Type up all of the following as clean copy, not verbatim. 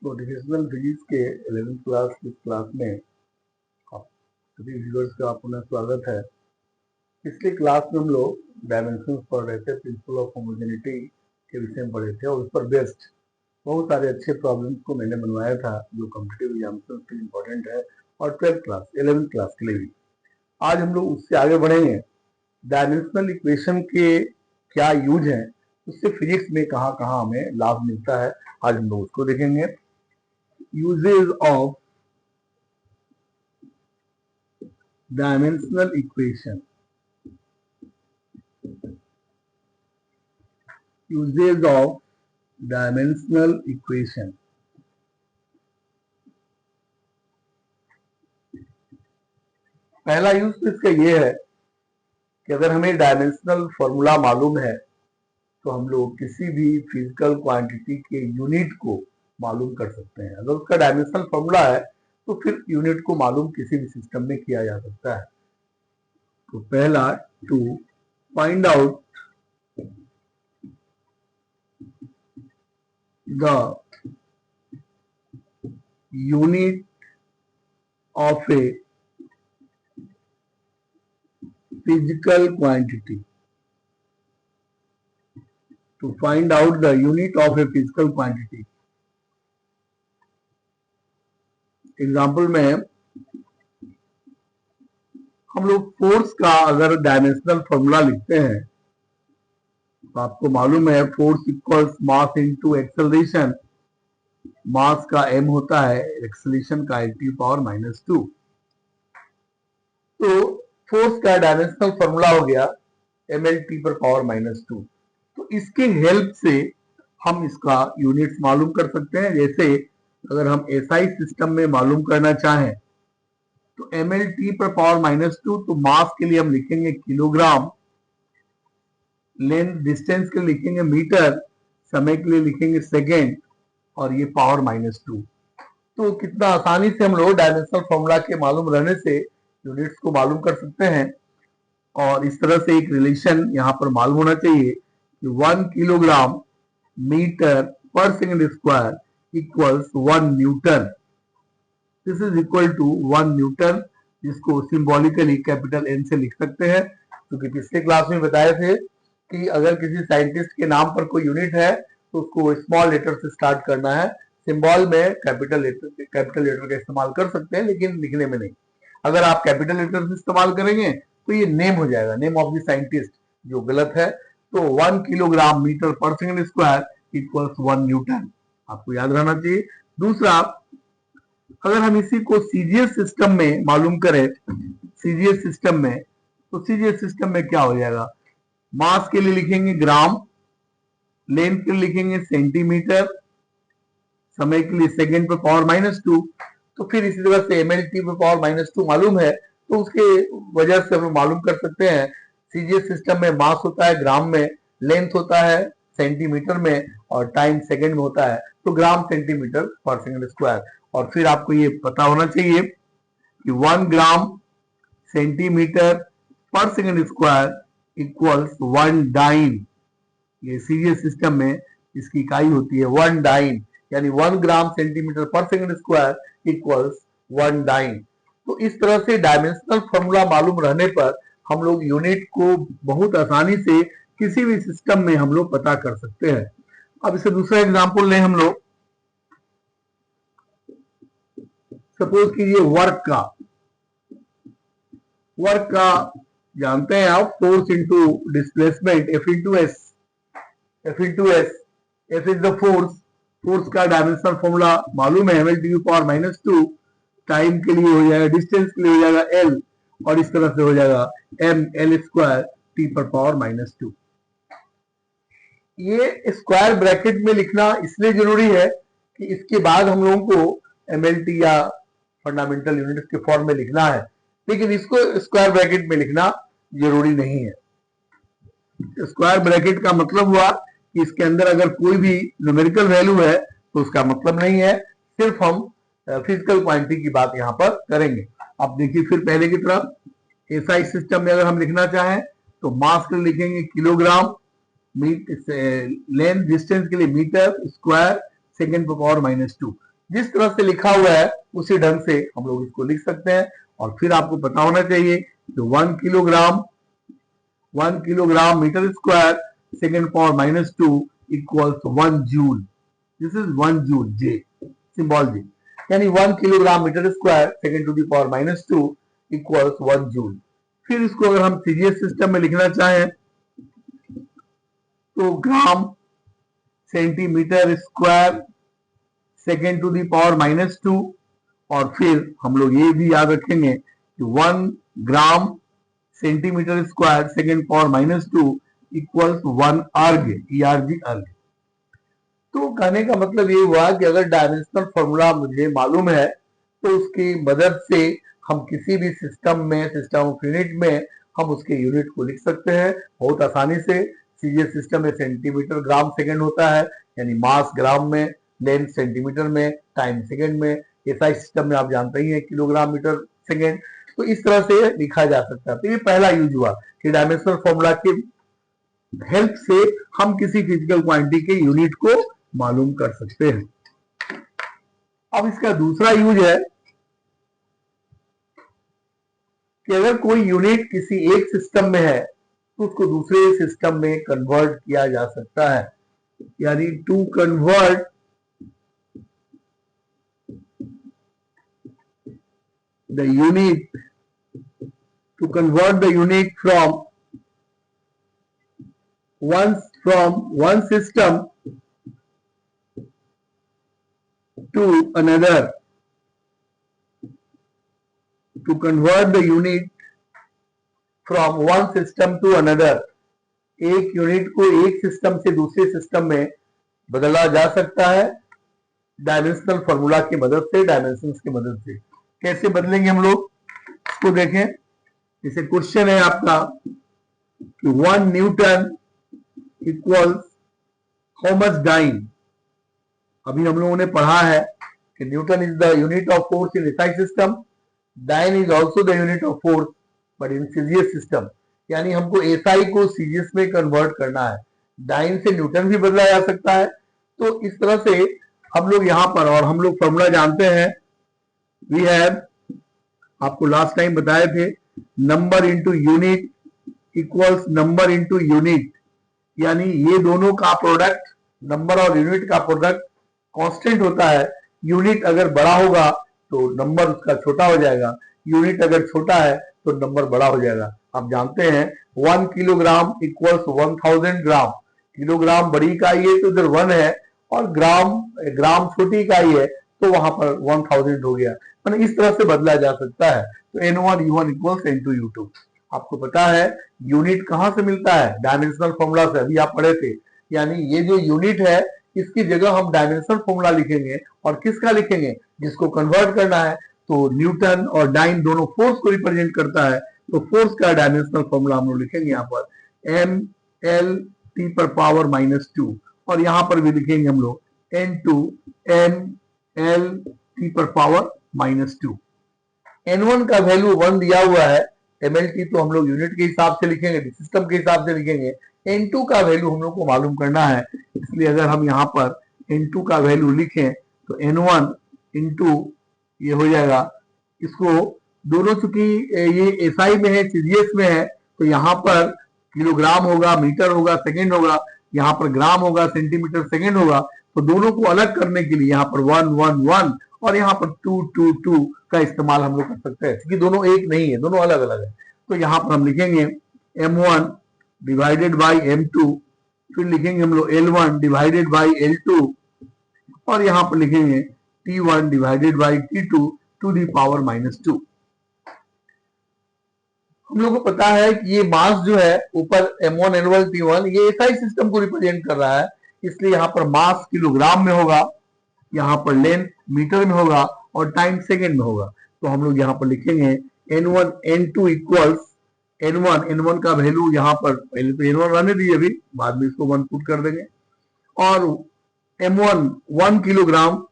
Motivational physics के 11th class इस class में आप सभी व्यूअर्स का पुनः स्वागत है। पिछले क्लास में हम लोग डायमेंशंस पढ़ रहे थे, प्रिंसिपल ऑफ होमोजेनिटी के विषय में पढ़े थे और उस पर बेस्ड बहुत सारे अच्छे प्रॉब्लम्स को मैंने बनवाया था जो कॉम्पिटिटिव एग्जामिनेशंस के लिए इम्पोर्टेंट है और 12th क्लास 11th क्लास के लिए भी। आज हम लोग उससे आगे बढ़ेंगे। डायमेंशनल इक्वेशन के क्या यूज है, उससे फिजिक्स में कहाँ कहाँ हमें लाभ मिलता है, आज हम लोग उसको देखेंगे। Uses of dimensional equation. Uses of dimensional equation. पहला यूज तो इसका ये है कि अगर हमें डायमेंशनल फॉर्मूला मालूम है तो हम लोग किसी भी फिजिकल क्वांटिटी के यूनिट को मालूम कर सकते हैं। अगर उसका डायमेंशनल फॉर्मूला है तो फिर यूनिट को मालूम किसी भी सिस्टम में किया जा सकता है। तो पहला, to find out the unit of a physical quantity, to find out the unit of a physical quantity. Example में हम लोग फोर्स का अगर डायमेंशनल फॉर्मूला लिखते हैं तो आपको मालूम है force equals mass into acceleration. Mass का m होता है, एक्सेलरेशन का 10⁻⁻²। तो फोर्स का डायमेंशनल फॉर्मूला हो गया mL/⁻²। तो इसके हेल्प से हम इसका यूनिट्स मालूम कर सकते हैं। जैसे अगर हम एसआई सिस्टम में मालूम करना चाहें तो mL/⁻², तो मास के लिए हम लिखेंगे किलोग्राम, लेंथ डिस्टेंस के लिए लिखेंगे मीटर, समय के लिए लिखेंगे सेकेंड और ये पावर-2। तो कितना आसानी से हम लोग डायमेंशनल फॉर्मूला के मालूम रहने से यूनिट्स को मालूम कर सकते हैं। और इस तरह से एक रिलेशन यहाँ पर मालूम होना चाहिए कि 1 kilogram metre per second square equals 1 newton. This is equal to 1 newton, जिसको सिंबॉलिकली कैपिटल N से लिख सकते हैं। क्योंकि पिछले क्लास में बताए थे कि अगर किसी साइंटिस्ट के नाम पर कोई यूनिट है तो उसको स्मॉल लेटर से स्टार्ट करना है। सिंबल में कैपिटल लेटर का इस्तेमाल कर सकते हैं, लेकिन लिखने में नहीं। अगर आप कैपिटल लेटर से इस्तेमाल करेंगे तो ये नेम हो जाएगा, नेम ऑफ द साइंटिस्ट, जो गलत है। तो 1 kilogram metre per second square equals 1 Newton, आपको याद रहना चाहिए। दूसरा, अगर हम इसी को सीजीएस सिस्टम में मालूम करें, सीजीएस सिस्टम में, तो सीजीएस सिस्टम में क्या हो जाएगा, मास के लिए लिखेंगे ग्राम, लेंथ के लिए लिखेंगे सेंटीमीटर, समय के लिए सेकेंड पर पावर-2। तो फिर इसी तरह से mL/⁻² मालूम है तो उसके वजह से हम मालूम कर सकते हैं सीजीएस सिस्टम में मास होता है ग्राम में, लेंथ होता है सेंटीमीटर में और टाइम सेकेंड में होता है। तो ग्राम सेंटीमीटर पर सेकेंड स्क्वायर। और फिर आपको ये पता होना चाहिए कि 1 ग्राम सेंटीमीटर पर सेकेंड स्क्वायर इक्वल्स 1 डाइन। ये सीजीएस सिस्टम में इसकी इकाई होती है 1 डाइन, यानी 1 ग्राम सेंटीमीटर पर सेकेंड स्क्वायर इक्वल्स 1 डाइन। तो इस तरह से डायमेंशनल फॉर्मूला मालूम रहने पर हम लोग यूनिट को बहुत आसानी से किसी भी सिस्टम में हम लोग पता कर सकते हैं। अब इसे दूसरा एग्जांपल लें हम लोग। सपोज कीजिए वर्क का जानते हैं आप, force into displacement F into S. F is the force का डायमेंशनल फॉर्मूला मालूम है mL/⁻²। टाइम के लिए हो जाएगा, डिस्टेंस के लिए हो जाएगा L, और इस तरह से हो जाएगा mL²T⁻²। ये स्क्वायर ब्रैकेट में लिखना इसलिए जरूरी है कि इसके बाद हम लोगों को MLT या फंडामेंटल यूनिट्स के फॉर्म में लिखना है, लेकिन इसको स्क्वायर ब्रैकेट में लिखना जरूरी नहीं है। स्क्वायर ब्रैकेट का मतलब हुआ कि इसके अंदर अगर कोई भी न्यूमेरिकल वैल्यू है तो उसका मतलब नहीं है, सिर्फ हम फिजिकल क्वांटिटी की बात यहाँ पर करेंगे। अब देखिए फिर पहले की तरफ, एसआई सिस्टम में अगर हम लिखना चाहें तो मास के लिए लिखेंगे किलोग्राम, लेंथ डिस्टेंस के लिए मीटर, स्क्वायर, सेकेंड पर पावर-2। जिस तरह से लिखा हुआ है उसी ढंग से हम लोग इसको लिख सकते हैं। और फिर आपको पता होना चाहिए कि 1 kilogram metre square second power -2 equals 1 joule. This is 1 joule, J symbol J, यानी 1 kilogram metre square second to the power -2 equals 1 joule. फिर इसको अगर हम सीजीएस सिस्टम में लिखना चाहें तो gram centimetre square second to the power -2, और फिर हम लोग ये भी याद रखेंगे कि 1 ग्राम centimetre square second power -2 equals 1 अर्ग, ERG अर्ग। तो कहने का मतलब ये हुआ कि अगर डायमेंशनल फॉर्मूला मुझे मालूम है तो उसकी मदद से हम किसी भी सिस्टम में, सिस्टम ऑफ यूनिट में हम उसके यूनिट को लिख सकते हैं बहुत आसानी से। सीजीएस सिस्टम में सेंटीमीटर ग्राम सेकेंड होता है, यानी मास ग्राम में, लेंथ सेंटीमीटर में, टाइम सेकेंड में। एसआई सिस्टम में आप जानते ही हैं किलोग्राम मीटर सेकेंड। तो इस तरह से लिखा जा सकता है। तो ये पहला यूज हुआ कि डायमेंशनल फॉर्मूला की हेल्प से हम किसी फिजिकल क्वांटिटी के यूनिट को मालूम कर सकते हैं। अब इसका दूसरा यूज है कि अगर कोई यूनिट किसी एक सिस्टम में है तो उसको दूसरे सिस्टम में कन्वर्ट किया जा सकता है, यानी to convert the unit, to convert the unit from one system to another, to convert the unit from one system to another, एक यूनिट को एक सिस्टम से दूसरे सिस्टम में बदला जा सकता है डायमेंशनल फॉर्मूला की मदद से, डायमेंशंस की मदद से। कैसे बदलेंगे हम लोग इसको देखें। जैसे क्वेश्चन है आपका कि 1 newton equals how much dyne. अभी हम लोगों ने पढ़ा है कि newton is the unit of force in SI system, dyne is also the unit of force but in CGS system, यानी हमको एसआई को सीजीएस में कन्वर्ट करना है। डाइन से न्यूटन भी बदला जा सकता है। तो इस तरह से हम लोग यहाँ पर, और हम लोग फॉर्मूला जानते हैं, वी हैव, आपको लास्ट टाइम बताए थे, number into unit equals number into unit, यानी ये दोनों का प्रोडक्ट, नंबर और यूनिट का प्रोडक्ट कांस्टेंट होता है। यूनिट अगर बड़ा होगा तो नंबर उसका छोटा हो जाएगा, यूनिट अगर छोटा है तो नंबर बड़ा हो जाएगा। आप जानते हैं 1 किलोग्राम इक्वल्स 1000 ग्राम। किलोग्राम बड़ी इकाई है तो इधर 1 है, और ग्राम छोटी इकाई है तो वहां पर 1000 हो गया। मतलब इस तरह से बदला जा सकता है। तो N1 U1 equals N2 U2। आपको पता है यूनिट कहां से मिलता है, डायमेंशनल फॉर्मूला से, अभी आप पढ़े थे। यानी ये जो यूनिट है इसकी जगह हम डायमेंशनल फॉर्मूला लिखेंगे, और किसका लिखेंगे, जिसको कन्वर्ट करना है। तो न्यूटन और डाइन दोनों फोर्स को रिप्रेजेंट करता है, तो फोर्स का डायमेंशनल फॉर्मूला हम लोग लिखेंगे यहाँ पर ML T पर पावर -2, और यहाँ पर भी लिखेंगे हम लोग N2 ML T पर पावर -2। N1 का वैल्यू 1 दिया हुआ है, MLT तो हम लोग यूनिट के हिसाब से लिखेंगे, सिस्टम के हिसाब से लिखेंगे। N2 का वैल्यू हम लोग को मालूम करना है, इसलिए अगर हम यहाँ पर N2 का वैल्यू लिखें तो N1 इंटू ये हो जाएगा, इसको दोनों चूंकि ये एसआई में है, सीजीएस में है, तो यहाँ पर किलोग्राम होगा, मीटर होगा, सेकेंड होगा, यहाँ पर ग्राम होगा, सेंटीमीटर सेकेंड होगा। तो दोनों को अलग करने के लिए यहाँ पर 1 1 1 और यहाँ पर 2 2 2 का इस्तेमाल हम लोग कर सकते हैं, क्योंकि दोनों एक नहीं है, दोनों अलग अलग है। तो यहाँ पर हम लिखेंगे M1 डिवाइडेड बाई M2, फिर लिखेंगे हम लोग L1 डिवाइडेड बाई L2, और यहाँ पर लिखेंगे T1 divided by T2 to the power -2। हम लोग को पता है कि ये मास जो है ऊपर M1 L1 T1 ये एसआई सिस्टम को रिप्रेजेंट कर रहा है, इसलिए यहाँ पर मास किलोग्राम में होगा, यहाँ पर लेंथ मीटर में होगा, और टाइम सेकेंड में होगा। तो हम लोग यहाँ पर लिखेंगे N1 N2 इक्वल्स N1 का वैल्यू यहाँ पर, पहले तो N1 रहने दीजिए, अभी बाद में इसको 1 पुट कर देंगे, और M1 1 किलोग्राम,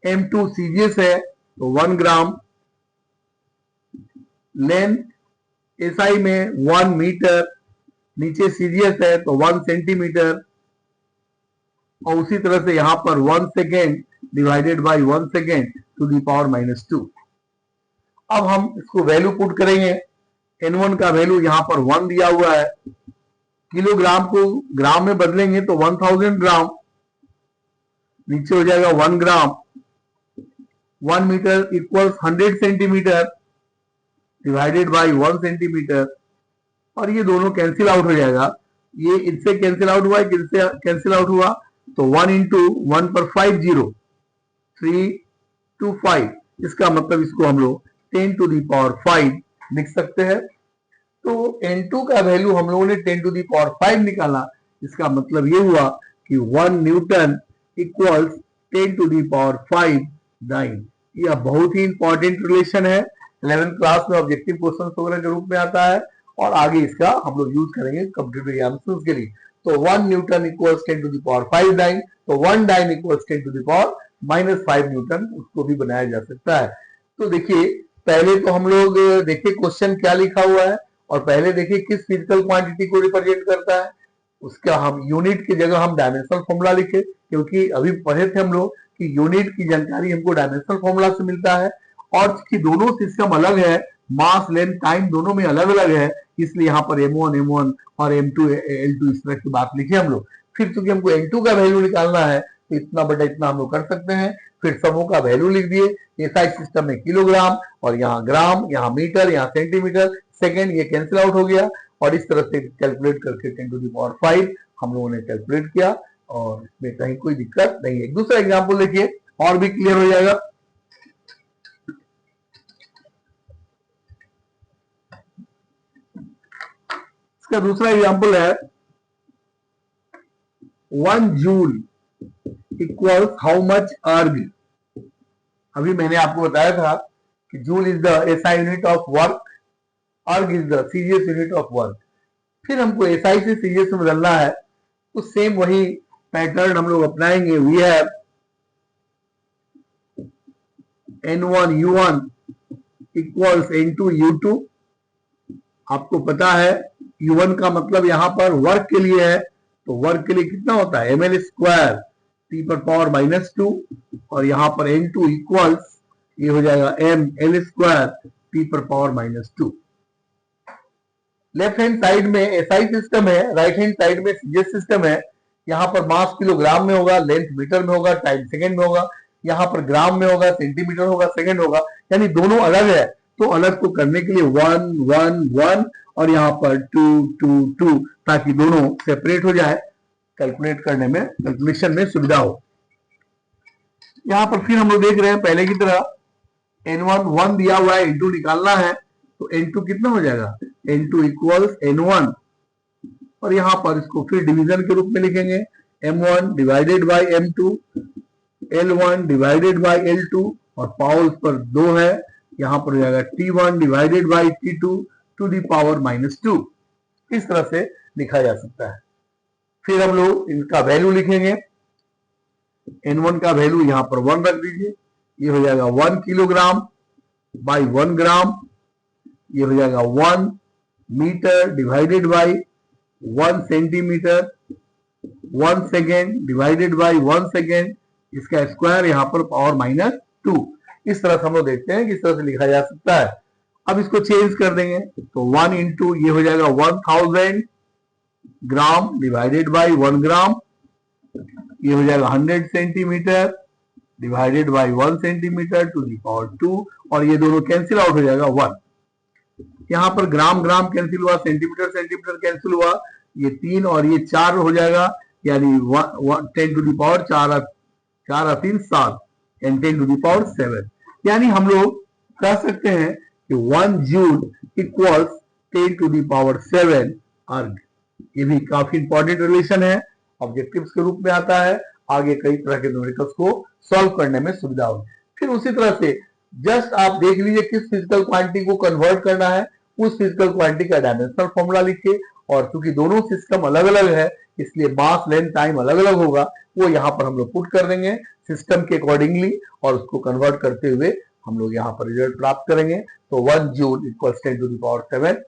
M2 सीजीएस है तो 1 ग्राम, लेंथ एसआई में 1 मीटर, नीचे सीजीएस है तो 1 सेंटीमीटर, और उसी तरह से यहाँ पर 1 second, divided by 1 second to the power -2। अब हम इसको वैल्यू पुट करेंगे। N1 का वैल्यू यहाँ पर 1 दिया हुआ है, किलोग्राम को ग्राम में बदलेंगे तो 1000 ग्राम, नीचे हो जाएगा 1 gram, 1 metre equals 100 centimetre divided by 1 centimetre, और ये दोनों कैंसिल आउट हो जाएगा। ये इससे कैंसिल आउट हुआ, किससे कैंसिल आउट हुआ, तो 1 इंटू 1 पर 5 जीरो, 3 to 5, इसका मतलब इसको हम लोग 10 to the power 5 लिख सकते हैं। तो N2 का वैल्यू हम लोगों ने 10 to the power 5 निकाला, इसका मतलब ये हुआ कि 1 newton equals 10 to the power 5 dyne. यह बहुत ही इंपॉर्टेंट रिलेशन है, 11th क्लास में ऑब्जेक्टिव क्वेश्चन वगैरह के रूप में आता है, और आगे इसका हम लोग यूज करेंगे कॉम्पिटिटिव एग्जामिनेशंस के लिए। तो 1 newton equals 10 to the power 5 dyne, तो 1 dyne equals 10 to the power -5 newton, उसको भी बनाया जा सकता है। तो देखिए पहले तो हम लोग देखिए क्वेश्चन क्या लिखा हुआ है, और पहले देखिए किस फिजिकल क्वांटिटी को रिप्रेजेंट करता है, उसका हम यूनिट की जगह हम डायमेंशनल फॉर्मूला लिखे, क्योंकि अभी पढ़े थे हम लोग कि यूनिट की जानकारी हमको डायमेंशनल फॉर्मूला से मिलता है, और कि दोनों सिस्टम अलग है, मास लेंथ टाइम दोनों में अलग अलग है, इसलिए यहाँ पर M1 और M2 L2 इस तरह की बात लिखी हम लोग। फिर चूंकि हमको N2 का वैल्यू निकालना है तो इतना बटा इतना हम लोग कर सकते हैं, फिर समूह का वैल्यू लिख दिए, एसआई सिस्टम में किलोग्राम, और यहाँ ग्राम, यहाँ मीटर, यहाँ सेंटीमीटर, सेकेंड, ये कैंसिल आउट हो गया, और इस तरह से कैलकुलेट करके 10 to the power 5 हम लोगों ने कैलकुलेट किया, और इसमें कहीं कोई दिक्कत नहीं है। एक दूसरा एग्जाम्पल देखिए और भी क्लियर हो जाएगा। इसका दूसरा एग्जाम्पल है 1 जूल इक्वल्स हाउ मच अर्ग। अभी मैंने आपको बताया था कि joule is the SI unit of work, erg is the CGS unit of work. फिर हमको एसआई से सीजीएस में बदलना है, तो सेम वही पैटर्न हम लोग अपनाएंगे। We have N1 U1 equals N2 U2। आपको पता है U1 का मतलब यहाँ पर वर्क के लिए है, तो वर्क के लिए कितना होता है ml स्क्वायर T पर पावर -2, और यहाँ पर N2 इक्वल्स ये हो जाएगा ml स्क्वायर T पर पावर -2। लेफ्ट हैंड साइड में एसआई सिस्टम है, राइट हैंड साइड में सीजीएस सिस्टम है। यहाँ पर मास किलोग्राम में होगा, लेंथ मीटर में होगा, टाइम सेकेंड में होगा, यहाँ पर ग्राम में होगा, सेंटीमीटर होगा, सेकेंड होगा, यानी दोनों अलग है। तो अलग को करने के लिए 1 1 1 और यहाँ पर 2 2 2, ताकि दोनों सेपरेट हो जाए, कैलकुलेट करने में, कैलकुलेशन में सुविधा हो। यहाँ पर फिर हम लोग देख रहे हैं पहले की तरह N1 1 दिया हुआ है, N2 निकालना है, तो N2 कितना हो जाएगा, N2 इक्वल्स N1, और यहाँ पर इसको फिर डिवीजन के रूप में लिखेंगे, M1 divided by M2, L1 divided by L2, और पावर उस पर 2 है, यहाँ पर हो जाएगा T1 divided by T2 to the power -2। इस तरह से लिखा जा सकता है। फिर हम लोग इनका वैल्यू लिखेंगे। N1 का वैल्यू यहाँ पर 1 रख दीजिए, ये हो जाएगा 1 किलोग्राम बाई 1 ग्राम, ये हो जाएगा 1 metre divided by 1 centimetre, 1 second divided by 1 second, इसका स्क्वायर यहाँ पर पावर -2। इस तरह से हम लोग देखते हैं कि इस तरह से लिखा जा सकता है। अब इसको चेंज कर देंगे, तो 1 इंटू ये हो जाएगा 1000 ग्राम डिवाइडेड बाई 1 ग्राम, ये हो जाएगा 100 centimetre divided by 1 centimetre to the power 2, और ये दोनों कैंसिल आउट हो जाएगा 1। यहाँ पर ग्राम ग्राम कैंसिल हुआ, सेंटीमीटर सेंटीमीटर कैंसिल हुआ, ये 3 और ये 4 हो जाएगा, यानी 10 टू दी पावर 4 और 3 7, एंड 10 टू दी पावर 7। यानी हम लोग कह सकते हैं कि 1 joule equals 10 to the power 7 erg. ये भी काफी इंपॉर्टेंट रिलेशन है, ऑब्जेक्टिव्स के रूप में आता है, आगे कई तरह के न्यूमेरिकल्स को सॉल्व करने में सुविधा होगी। फिर उसी तरह से जस्ट आप देख लीजिए किस फिजिकल क्वांटिटी को कन्वर्ट करना है, उस फिजिकल क्वांटिटी का डायमेंशनल फॉर्मूला लिखिए, और चूंकि दोनों सिस्टम अलग अलग है इसलिए मास लेंथ टाइम अलग अलग होगा, वो यहाँ पर हम लोग पुट कर देंगे सिस्टम के अकॉर्डिंगली, और उसको कन्वर्ट करते हुए हम लोग यहाँ पर रिजल्ट प्राप्त करेंगे। तो 1 joule equals 10 to the power 7।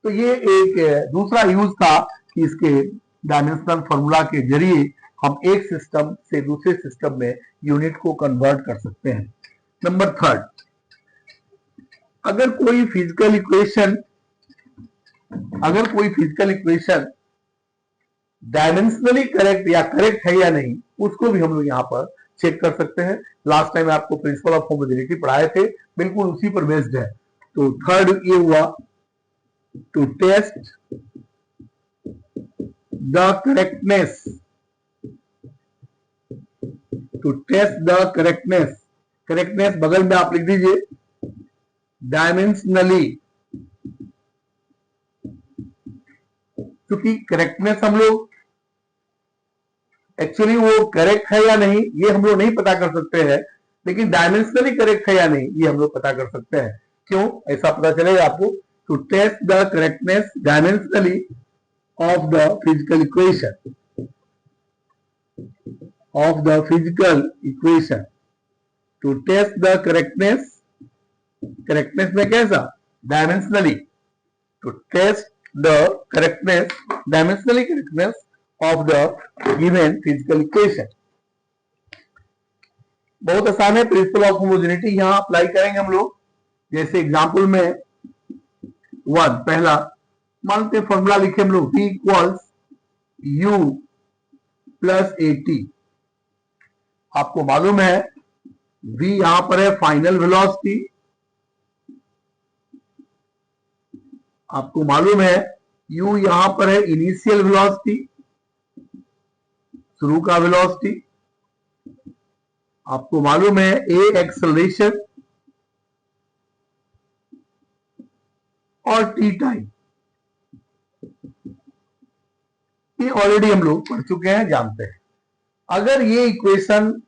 तो ये एक दूसरा यूज था कि इसके डायमेंशनल फॉर्मूला के जरिए हम एक सिस्टम से दूसरे सिस्टम में यूनिट को कन्वर्ट कर सकते हैं। नंबर थर्ड, अगर कोई फिजिकल इक्वेशन डायमेंशनली करेक्ट या करेक्ट है या नहीं, उसको भी हम लोग यहाँ पर चेक कर सकते हैं। लास्ट टाइम आपको प्रिंसिपल ऑफ होमोजेनिटी पढ़ाए थे, बिल्कुल उसी पर बेस्ड है। तो थर्ड ये हुआ, to test the correctness, correctness बगल में आप लिख दीजिए डायमेंशनली, क्योंकि करेक्टनेस हम लोग एक्चुअली वो करेक्ट है या नहीं ये हम लोग नहीं पता कर सकते हैं, लेकिन डायमेंशनली करेक्ट है या नहीं ये हम लोग पता कर सकते हैं। क्यों ऐसा पता चलेगा आपको? To test the correctness dimensionally of the physical equation, to test the correctness में कैसा? Dimensionally, to test the correctness, dimensionally correctness of the given physical equation। बहुत आसान है, प्रिंसिपल ऑफ होमोजेनिटी यहां अप्लाई करेंगे हम लोग। जैसे एग्जांपल में पहला मानते हैं फॉर्मूला लिखे हम लोग, V equals U plus AT। आपको मालूम है V यहां पर है फाइनल वेलोसिटी, आपको मालूम है U यहां पर है इनिशियल वेलोसिटी, शुरू का वेलोसिटी, आपको मालूम है A एक्सेलरेशन और T टाइम। ये ऑलरेडी हम लोग पढ़ चुके हैं, जानते हैं। अगर ये इक्वेशन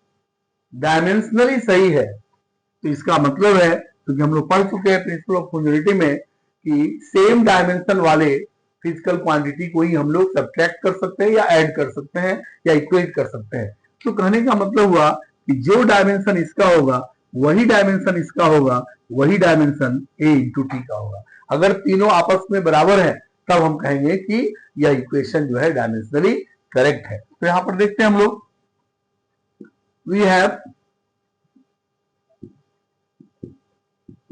डायमेंशनली सही है तो इसका मतलब है, क्योंकि हम लोग पढ़ चुके हैं प्रिंसिपल ऑफ होमोजेनिटी में कि सेम डायमेंशन वाले फिजिकल क्वांटिटी को ही हम लोग सब्ट्रैक्ट कर सकते हैं या ऐड कर सकते हैं या इक्वेट कर सकते हैं। तो कहने का मतलब हुआ कि जो डायमेंशन इसका होगा वही डायमेंशन इसका होगा, वही डायमेंशन A इंटू टी का होगा। अगर तीनों आपस में बराबर है तब हम कहेंगे कि यह इक्वेशन जो है डायमेंशनली करेक्ट है। तो यहां पर देखते हैं हम लोग, we have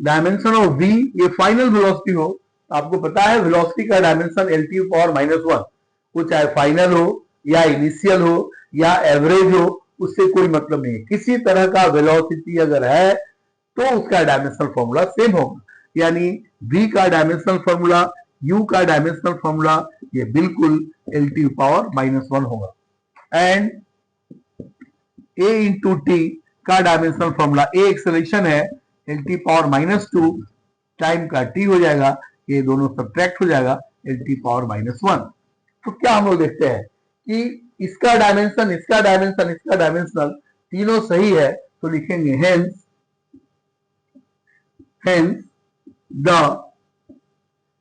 dimension of V, ये फाइनल वेलोसिटी हो, आपको पता है वेलोसिटी का डायमेंशन LT पावर -1, वो चाहे फाइनल हो या इनिशियल हो या एवरेज हो, उससे कोई मतलब नहीं है। किसी तरह का वेलोसिटी अगर है तो उसका डायमेंशनल फॉर्मूला सेम होगा, यानी V का डायमेंशनल फॉर्मूला, U का डायमेंशनल फॉर्मूला ये बिल्कुल LT पावर -1 होगा। एंड A इंटू टी का डायमेंशनल फॉर्मूला, A एक्सेलरेशन है, LT पावर -2 टाइम का T हो जाएगा, ये दोनों सब्ट्रैक्ट हो जाएगा, LT पावर -1। तो क्या हम लोग देखते हैं कि इसका डायमेंशन, इसका डायमेंशन, इसका डायमेंशनल तीनों सही है, तो लिखेंगे hence the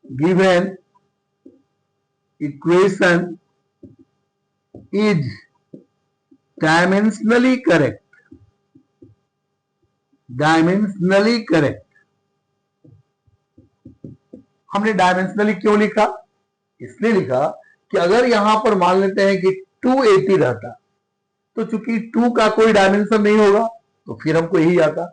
given equation is dimensionally correct, dimensionally correct. हमने डायमेंशनली क्यों लिखा? इसलिए लिखा कि अगर यहां पर मान लेते हैं कि 280 रहता तो चूंकि 2 का कोई डायमेंशन नहीं होगा तो फिर हमको यही आता,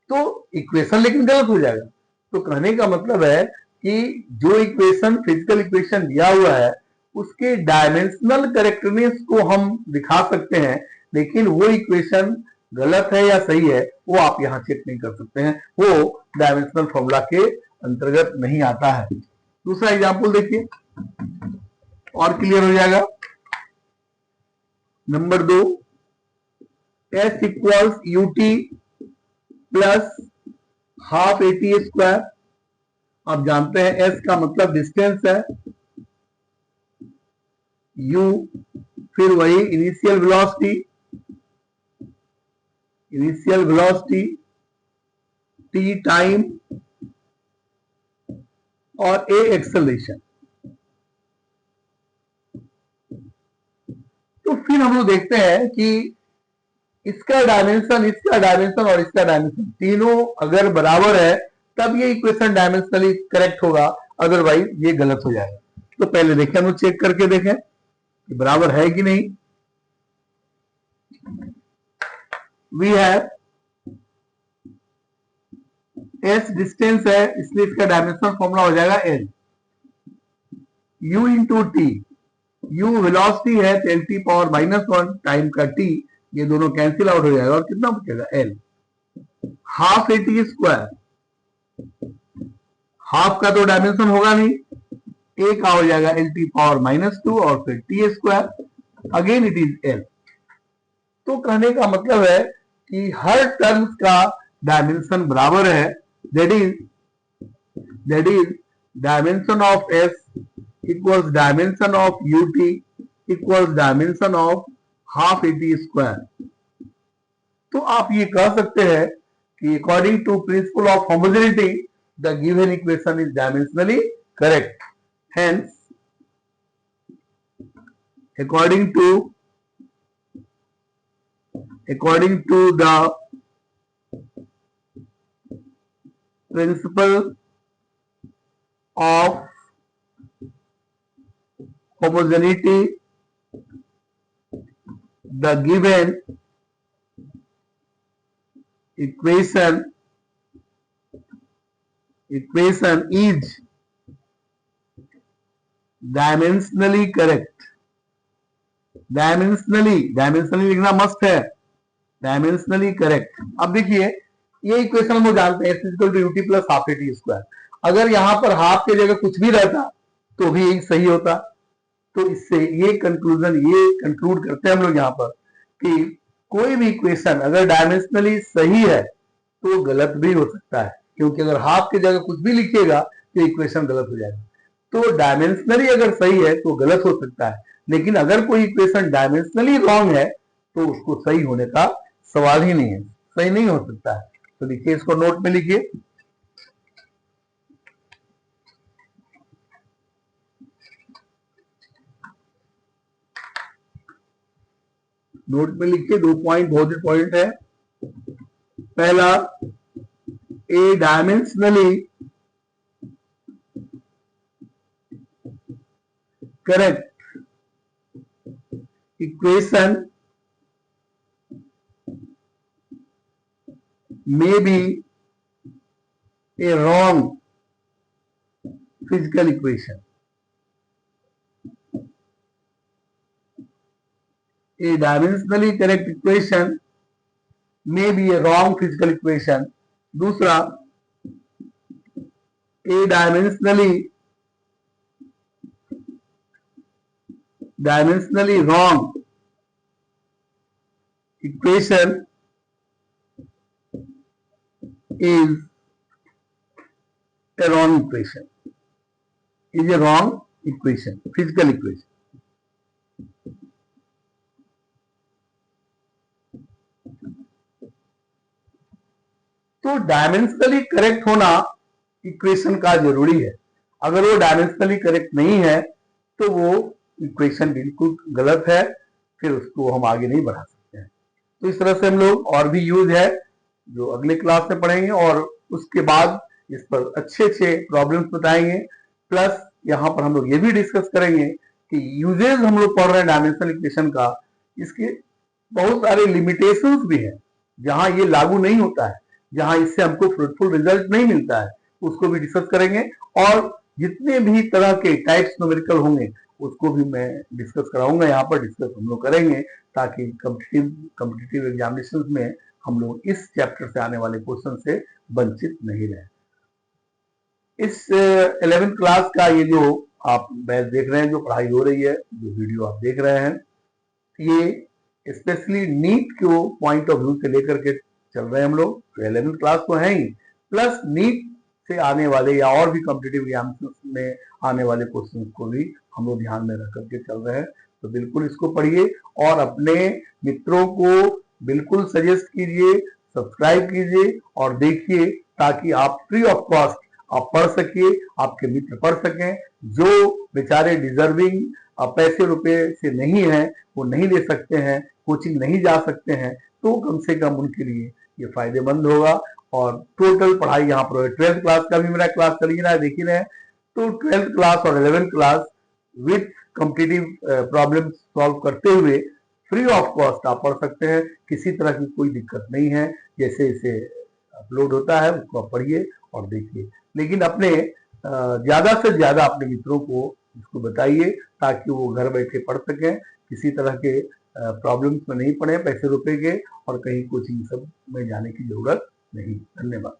तो इक्वेशन लेकिन गलत हो जाएगा। तो कहने का मतलब है कि जो इक्वेशन फिजिकल इक्वेशन दिया हुआ है उसके डायमेंशनल करेक्टनेस को हम दिखा सकते हैं, लेकिन वो इक्वेशन गलत है या सही है वो आप यहां चेक नहीं कर सकते हैं, वो डायमेंशनल फॉर्मूला के अंतर्गत नहीं आता है। दूसरा एग्जांपल देखिए और क्लियर हो जाएगा। Number 2, S equals UT plus half AT square. आप जानते हैं S का मतलब डिस्टेंस है, U फिर वही इनिशियल वेलोसिटी, T टाइम और A एक्सेलरेशन। तो फिर हम लोग देखते हैं कि इसका डायमेंशन, इसका डायमेंशन और इसका डायमेंशन तीनों अगर बराबर है तब ये इक्वेशन डायमेंशनली करेक्ट होगा, अदरवाइज ये गलत हो जाएगा। तो पहले देखें, हम लोग चेक करके देखें कि बराबर है कि नहीं। वी हैव एस डिस्टेंस है, इसलिए इसका डायमेंशनल फॉर्मूला हो जाएगा L. u into T, u velocity है, टेन टी पावर -1 टाइम का t, ये दोनों कैंसिल आउट हो जाएगा और कितना बचेगा l। Half a t square, half का तो डायमेंशन होगा नहीं, a का हो जाएगा एल टी पावर -2 और फिर T square, again it is l। तो कहने का मतलब है कि हर टर्म्स का डायमेंशन बराबर है, that is dimension of s equals dimension of ut equals dimension of half a t square. तो आप ये कह सकते हैं कि according to principle of homogeneity the given equation is dimensionally correct. Hence according to the principle of homogeneity, the given equation is dimensionally correct। Dimensionally लिखना मस्त है, डायमेंशनली करेक्ट। अब देखिए ये इक्वेशन हम लोग जानते हैं, s equal to u t plus half a t square. अगर यहां पर हाफ की जगह कुछ भी रहता तो भी सही होता। तो इससे ये कंक्लूड करते हैं हम लोग यहाँ पर कि कोई भी इक्वेशन अगर डायमेंशनली सही है तो गलत भी हो सकता है, क्योंकि अगर हाफ की जगह कुछ भी लिखिएगा तो इक्वेशन गलत हो जाएगा। तो डायमेंशनली अगर सही है तो गलत हो सकता है, लेकिन अगर कोई इक्वेशन डायमेंशनली रॉन्ग है तो उसको सही होने का सवाल ही नहीं है, सही नहीं हो सकता है। तो लिखिए, इसको नोट में लिखिए। नोट में लिखिए, 2 पॉइंट बहुत इंपॉर्टेंट है। पहला, a dimensionally correct equation may be a wrong physical equation। A dimensionally correct equation may be a wrong physical equation। दूसरा, a dimensionally wrong equation is a wrong equation, physical equation। तो dimensionally correct होना equation का जरूरी है। अगर वो dimensionally correct नहीं है तो वो इक्वेशन बिल्कुल गलत है, फिर उसको हम आगे नहीं बढ़ा सकते हैं। तो इस तरह से हम लोग और भी यूज है जो अगले क्लास में पढ़ेंगे, और उसके बाद इस पर अच्छे प्रॉब्लम्स बताएंगे। प्लस यहाँ पर हम लोग ये भी डिस्कस करेंगे कि यूजेज हम लोग पढ़ रहे हैं डायमेंशनल इक्वेशन का, इसके बहुत सारे लिमिटेशंस भी हैं, जहां ये लागू नहीं होता है, जहां इससे हमको फ्रूटफुल रिजल्ट नहीं मिलता है, उसको भी डिस्कस करेंगे। और जितने भी तरह के टाइप्स न्यूमेरिकल होंगे उसको भी मैं डिस्कस कराऊंगा, यहाँ पर डिस्कस हम लोग करेंगे, ताकि कॉम्पिटिटिव एग्जामिनेशन में हम लोग इस चैप्टर से आने वाले क्वेश्चन से वंचित नहीं रहे। इस 11th क्लास का ये जो आप बैच देख रहे हैं, जो पढ़ाई हो रही है, जो वीडियो आप देख रहे हैं, ये स्पेशली नीट को पॉइंट ऑफ व्यू से लेकर के चल रहे हैं हम लोग। तो 11th क्लास तो है ही, प्लस नीट से आने वाले या और भी कॉम्पिटिटिव एग्जामिनेशन में आने वाले क्वेश्चन को भी हम लोग ध्यान में रख करके चल रहे हैं। तो बिल्कुल इसको पढ़िए और अपने मित्रों को बिल्कुल सजेस्ट कीजिए, सब्सक्राइब कीजिए और देखिए, ताकि आप फ्री ऑफ कॉस्ट आप पढ़ सकिए, आपके मित्र पढ़ सकें। जो बेचारे डिजर्विंग पैसे रुपए से नहीं है, वो नहीं ले सकते हैं, कोचिंग नहीं जा सकते हैं, तो कम से कम उनके लिए ये फायदेमंद होगा। और टोटल पढ़ाई यहाँ पर 12th क्लास का भी मेरा क्लास चल ही रहा है, देख ही रहे हैं। तो 12th क्लास और 11th class with competitive problem solve करते हुए फ्री ऑफ कॉस्ट आप पढ़ सकते हैं, किसी तरह की कोई दिक्कत नहीं है। जैसे इसे अपलोड होता है उसको आप पढ़िए और देखिए, लेकिन अपने ज्यादा से ज्यादा अपने मित्रों को इसको बताइए ताकि वो घर बैठे पढ़ सकें, किसी तरह के प्रॉब्लम्स में नहीं पड़े पैसे रुपए के, और कहीं कोचिंग सब में जाने की जरूरत नहीं। धन्यवाद।